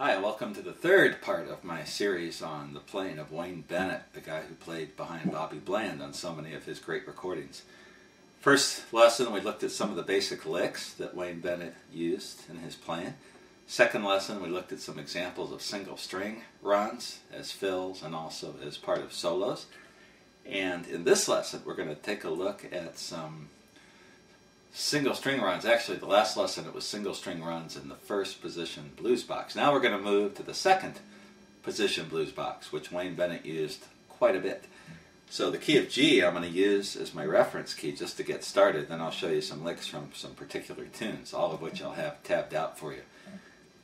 Hi, welcome to the third part of my series on the playing of Wayne Bennett, the guy who played behind Bobby Bland on so many of his great recordings. First lesson, we looked at some of the basic licks that Wayne Bennett used in his playing. Second lesson, we looked at some examples of single string runs as fills and also as part of solos. And in this lesson, we're going to take a look at some single string runs. Actually, the last lesson it was single string runs in the first position blues box. Now we're going to move to the second position blues box, which Wayne Bennett used quite a bit. So the key of G I'm going to use as my reference key just to get started. Then I'll show you some licks from some particular tunes, all of which I'll have tabbed out for you.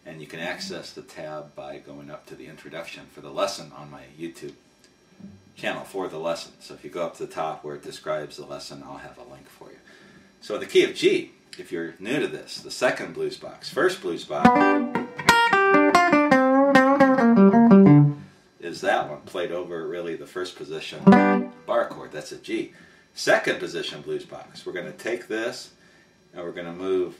And you can access the tab by going up to the introduction for the lesson on my YouTube channel for the lesson. So if you go up to the top where it describes the lesson, I'll have a link for you. So the key of G, if you're new to this, the second blues box. First blues box is that one, played over really the first position bar chord. That's a G. Second position blues box, we're going to take this and we're going to move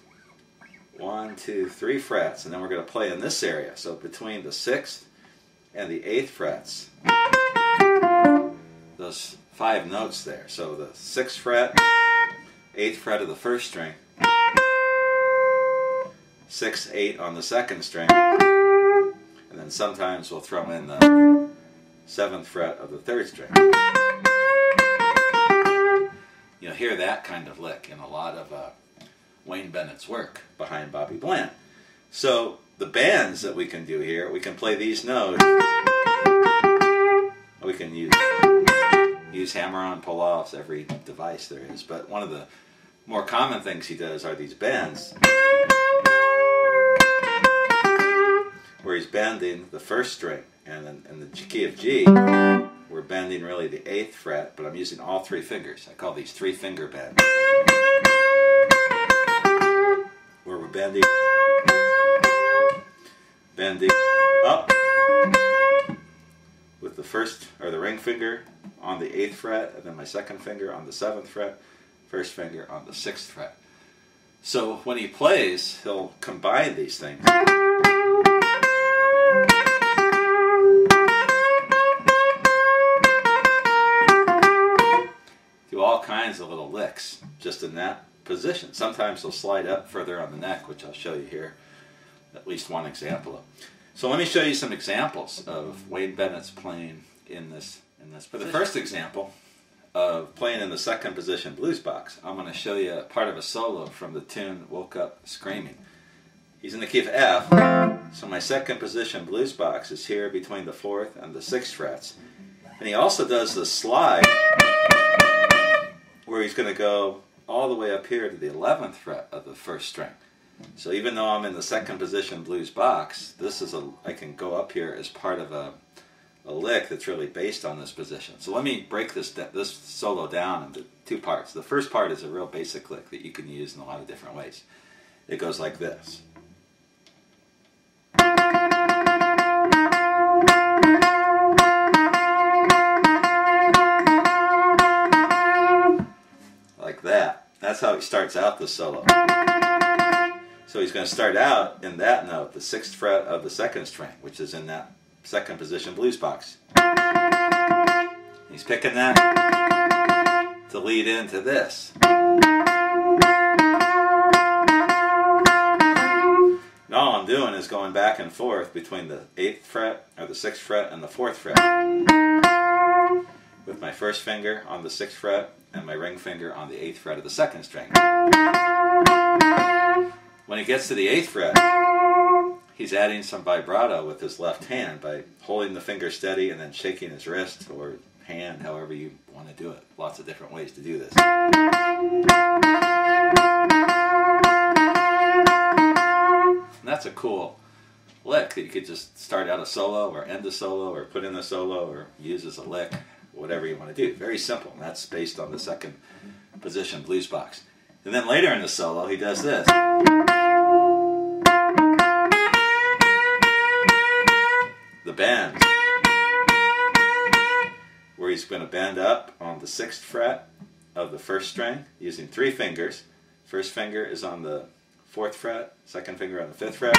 1, 2, 3 frets, and then we're going to play in this area. So between the 6th and the 8th frets, those 5 notes there. So the 6th fret, 8th fret of the first string, 6, 8 on the second string, and then sometimes we'll throw in the 7th fret of the third string. You'll hear that kind of lick in a lot of Wayne Bennett's work behind Bobby Bland. So the bends that we can do here, we can play these notes. We can use hammer-on pull-offs, every device there is, but one of the more common things he does are these bends, where he's bending the first string, and in the key of G, we're bending really the 8th fret, but I'm using all 3 fingers. I call these 3-finger bends, where we're bending up with the first, or the ring finger on the 8th fret, and then my second finger on the 7th fret, first finger on the 6th fret. So when he plays, he'll combine these things. Do all kinds of little licks just in that position. Sometimes he'll slide up further on the neck, which I'll show you here, at least one example of. So let me show you some examples of Wayne Bennett's playing in this position. For the first example of playing in the second position blues box, I'm going to show you part of a solo from the tune Woke Up Screaming. He's in the key of F, so my second position blues box is here between the 4th and the 6th frets. And he also does the slide where he's going to go all the way up here to the 11th fret of the first string. So even though I'm in the second position blues box, I can go up here as part of a lick that's really based on this position. So let me break this solo down into 2 parts. The first part is a real basic lick that you can use in a lot of different ways. It goes like this. Like that. That's how he starts out the solo. So he's going to start out in that note, the 6th fret of the second string, which is in that second position blues box. He's picking that to lead into this. And all I'm doing is going back and forth between the 8th fret, or the 6th fret, and the 4th fret, with my first finger on the 6th fret and my ring finger on the 8th fret of the second string. When he gets to the 8th fret, he's adding some vibrato with his left hand by holding the finger steady and then shaking his wrist or hand, however you want to do it. Lots of different ways to do this. And that's a cool lick that you could just start out a solo or end a solo or put in a solo or use as a lick, whatever you want to do. Very simple, and that's based on the second position blues box. And then later in the solo, he does this. The bend, where he's going to bend up on the 6th fret of the first string using 3 fingers. First finger is on the 4th fret, second finger on the 5th fret.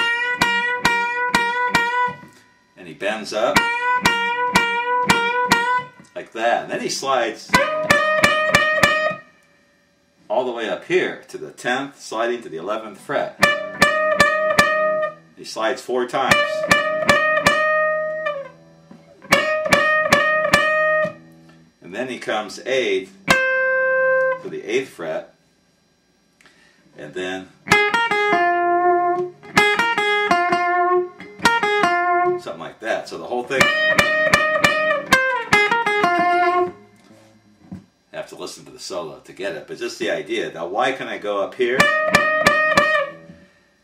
bends up like that, and then he slides all the way up here to the 10th, sliding to the 11th fret. He slides 4 times. And then he comes 8th to the 8th fret, and then something like that. So the whole thing, you have to listen to the solo to get it, but just the idea. Now why can I go up here?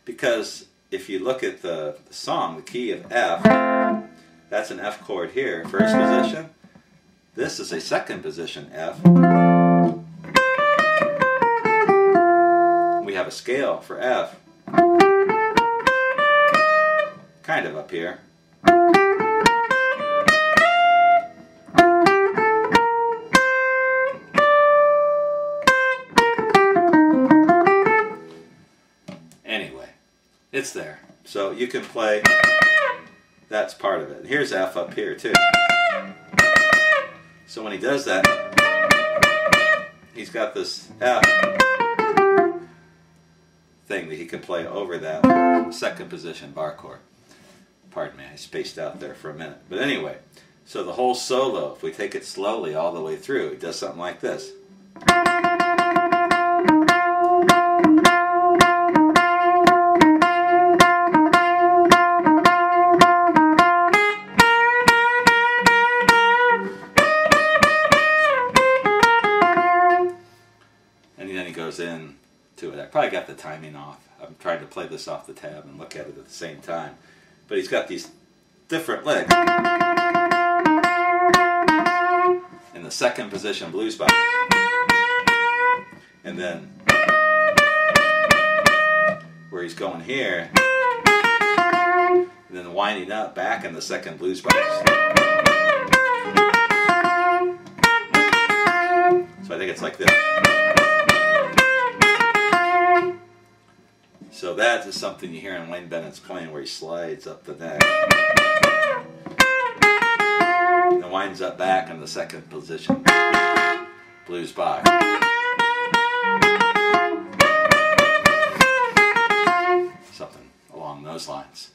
Because if you look at the song, the key of F, that's an F chord here, first position. This is a second position F. We have a scale for F, kind of up here. Anyway, it's there. So you can play, that's part of it. And here's F up here too. So when he does that, he's got this F thing that he can play over that second position bar chord. Pardon me, I spaced out there for a minute. But anyway, so the whole solo, if we take it slowly all the way through, it does something like this. Goes in to it. I probably got the timing off. I'm trying to play this off the tab and look at it at the same time. But he's got these different licks in the second position blues box. And then where he's going here, and then winding up back in the second blues box. So I think it's like this. So that is something you hear in Wayne Bennett's playing, where he slides up the neck and winds up back in the second position blues box. Something along those lines.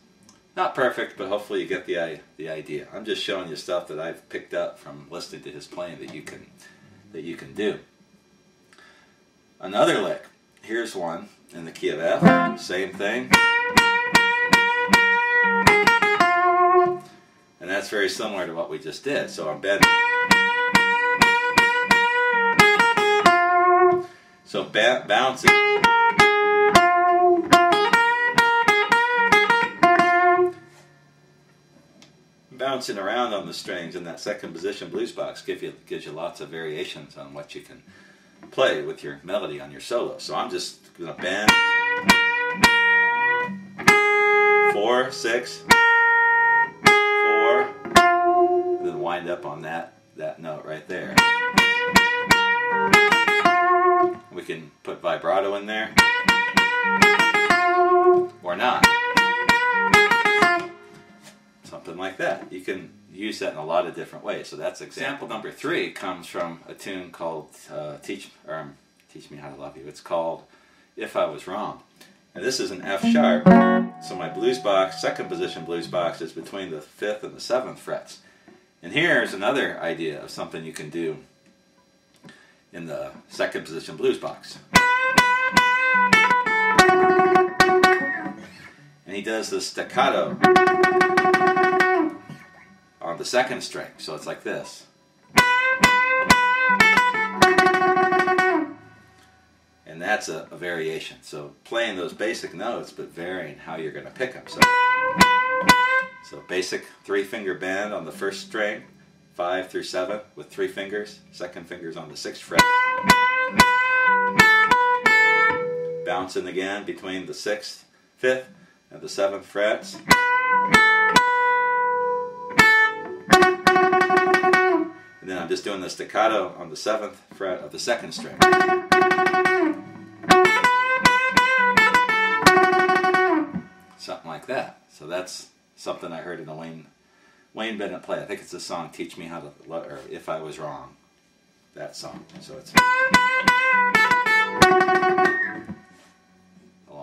Not perfect, but hopefully you get the idea. I'm just showing you stuff that I've picked up from listening to his playing that you can do. Another lick. Here's one in the key of F, same thing. And that's very similar to what we just did. So I'm bending. So bouncing. Bouncing around on the strings in that second position blues box gives you lots of variations on what you can play with your melody on your solo. So I'm just going to bend 4, 6, 4, and then wind up on that note right there. We can put vibrato in there or not. Something like that. You can use that in a lot of different ways. So that's example number 3 comes from a tune called Teach Me How to Love You. It's called If I Was Wrong. And this is an F sharp. So my blues box, second position blues box, is between the 5th and the 7th frets. And here's another idea of something you can do in the second position blues box. And he does the staccato on the second string, so it's like this. And that's a variation. So playing those basic notes, but varying how you're going to pick them. So basic 3-finger bend on the first string, 5 through 7 with 3 fingers, second finger's on the 6th fret. Bouncing again between the 6th, 5th, and the 7th frets. And then I'm just doing the staccato on the 7th fret of the second string. Something like that. So that's something I heard in a Wayne Wayne Bennett play. I think it's the song "Teach Me How to," or "If I Was Wrong." That song. So it's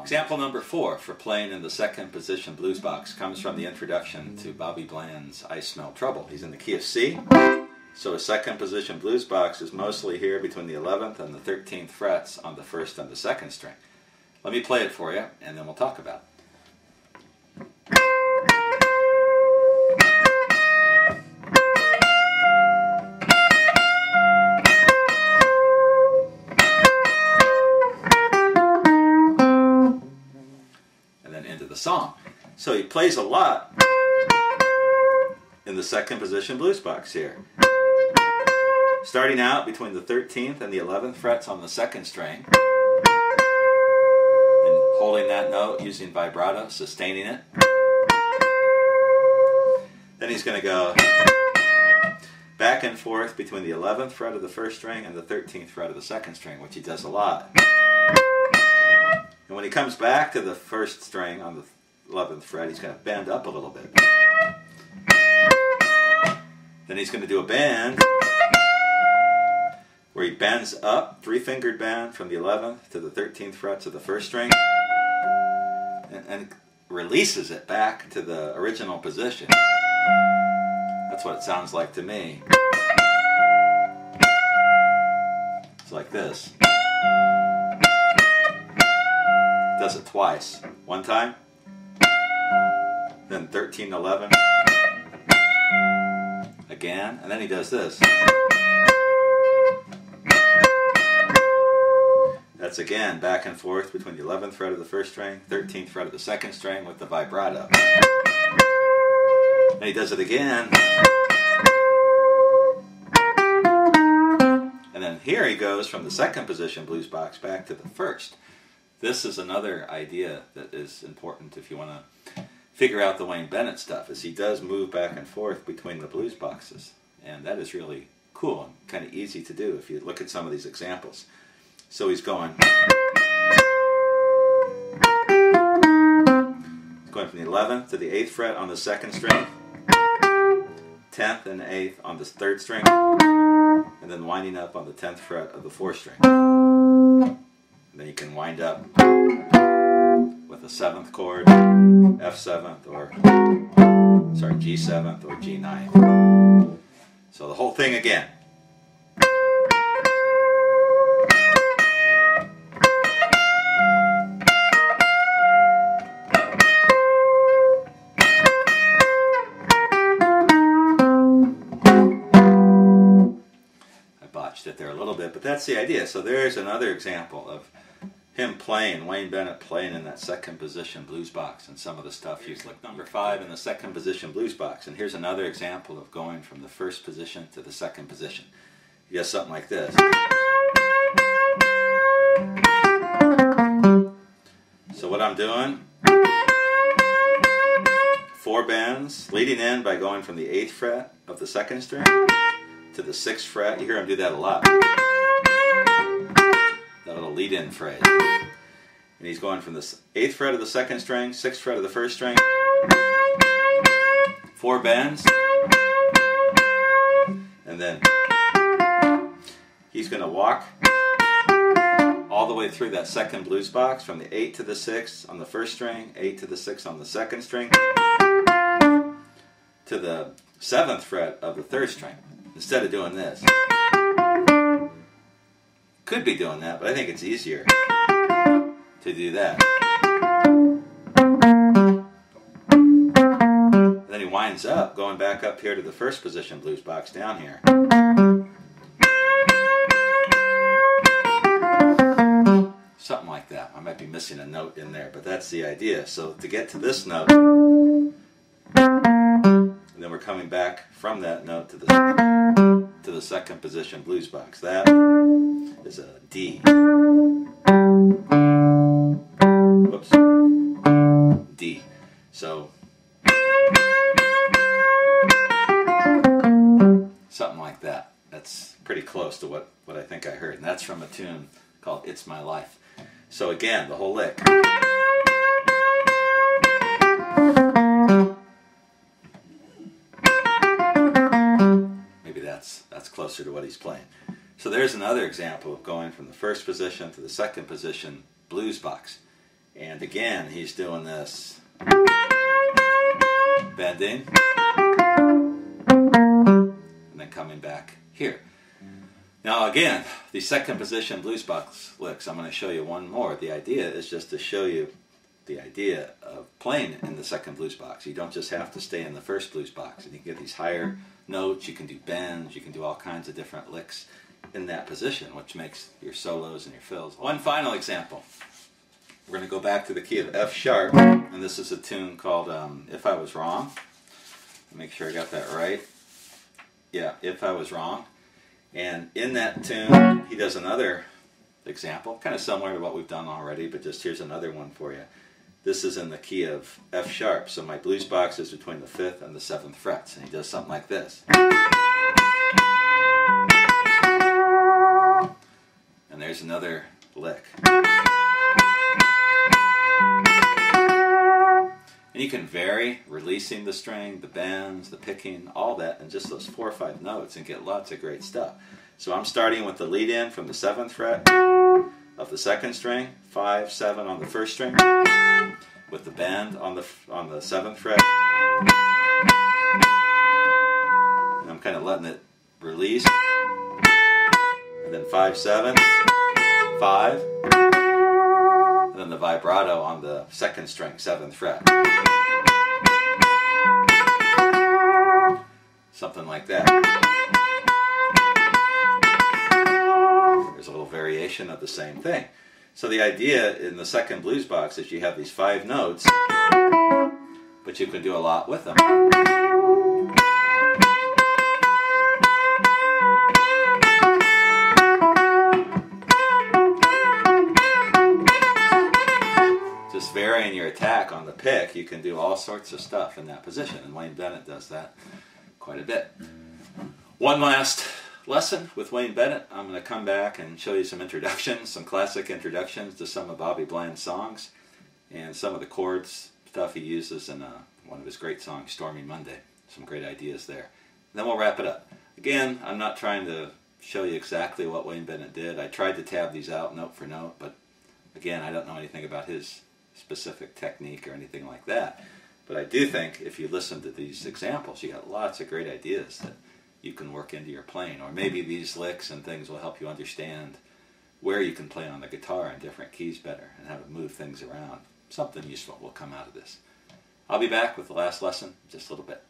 example number 4 for playing in the second position blues box comes from the introduction to Bobby Bland's "I Smell Trouble." He's in the key of C. So a second position blues box is mostly here between the 11th and the 13th frets on the 1st and the 2nd string. Let me play it for you, and then we'll talk about it. And then into the song. So he plays a lot in the second position blues box here. Starting out between the 13th and the 11th frets on the 2nd string, and holding that note using vibrato, sustaining it. Then he's going to go back and forth between the 11th fret of the 1st string and the 13th fret of the 2nd string, which he does a lot. And when he comes back to the 1st string on the 11th fret, he's going to bend up a little bit. Then he's going to do a bend where he bends up, 3-fingered bend from the 11th to the 13th frets of the 1st string, and releases it back to the original position. That's what it sounds like to me. It's like this. Does it twice. One time, then 13, 11, again, and then he does this. That's again back and forth between the 11th fret of the 1st string, 13th fret of the 2nd string with the vibrato. And he does it again. And then here he goes from the second position blues box back to the 1st. This is another idea that is important if you want to figure out the Wayne Bennett stuff, is he does move back and forth between the blues boxes. And that is really cool and kind of easy to do if you look at some of these examples. So he's going from the 11th to the 8th fret on the 2nd string, 10th and 8th on the 3rd string, and then winding up on the 10th fret of the 4th string. And then you can wind up with a 7th chord, F7th, or G7th or G9th. So the whole thing again. It there a little bit, but that's the idea. So there's another example of him playing, Wayne Bennett playing in that second position blues box, and some of the stuff you click number 5 in the second position blues box. And here's another example of going from the 1st position to the 2nd position. You get something like this. So what I'm doing, 4 bends, leading in by going from the 8th fret of the 2nd string to the 6th fret. You hear him do that a lot. That little lead-in phrase. And he's going from the 8th fret of the 2nd string, 6th fret of the 1st string, 4 bends, and then he's going to walk all the way through that second blues box from the 8 to the 6 on the 1st string, 8 to the 6 on the 2nd string, to the 7th fret of the 3rd string. Instead of doing this. Could be doing that, but I think it's easier to do that. And then he winds up going back up here to the 1st position blues box down here. Something like that. I might be missing a note in there, but that's the idea. So to get to this note, and then we're coming back from that note to the second position blues box. That is a D. Whoops. D. So something like that. That's pretty close to what I think I heard. And that's from a tune called "It's My Life." So again, the whole lick. closer to what he's playing. So there's another example of going from the first position to the second position blues box. And again, he's doing this bending and then coming back here. Now again, the second position blues box licks, I'm going to show you one more. The idea is just to show you the idea of playing in the second blues box. You don't just have to stay in the first blues box. And you can get these higher notes, you can do bends, you can do all kinds of different licks in that position, which makes your solos and your fills. One final example. We're going to go back to the key of F sharp, and this is a tune called If I Was Wrong. Make sure I got that right. Yeah, If I Was Wrong. And in that tune, he does another example, kind of similar to what we've done already, but just here's another one for you. This is in the key of F sharp, so my blues box is between the 5th and the 7th frets, and he does something like this. And there's another lick. And you can vary, releasing the string, the bends, the picking, all that in just those 4 or 5 notes and get lots of great stuff. So I'm starting with the lead in from the 7th fret of the 2nd string, 5, 7 on the 1st string, with the bend on the 7th fret. And I'm kind of letting it release. And then 5, 7, 5, and then the vibrato on the 2nd string, 7th fret. Something like that. There's a little variation of the same thing. So the idea in the second blues box is you have these 5 notes, but you can do a lot with them. Just varying your attack on the pick, you can do all sorts of stuff in that position, and Wayne Bennett does that quite a bit. One last lesson with Wayne Bennett. I'm going to come back and show you some introductions, some classic introductions to some of Bobby Bland's songs, and some of the chords stuff he uses in one of his great songs, Stormy Monday. Some great ideas there. And then we'll wrap it up. Again, I'm not trying to show you exactly what Wayne Bennett did. I tried to tab these out note for note, but again, I don't know anything about his specific technique or anything like that. But I do think if you listen to these examples, you got lots of great ideas that you can work into your playing. Or maybe these licks and things will help you understand where you can play on the guitar in different keys better and how to move things around. Something useful will come out of this. I'll be back with the last lesson in just a little bit.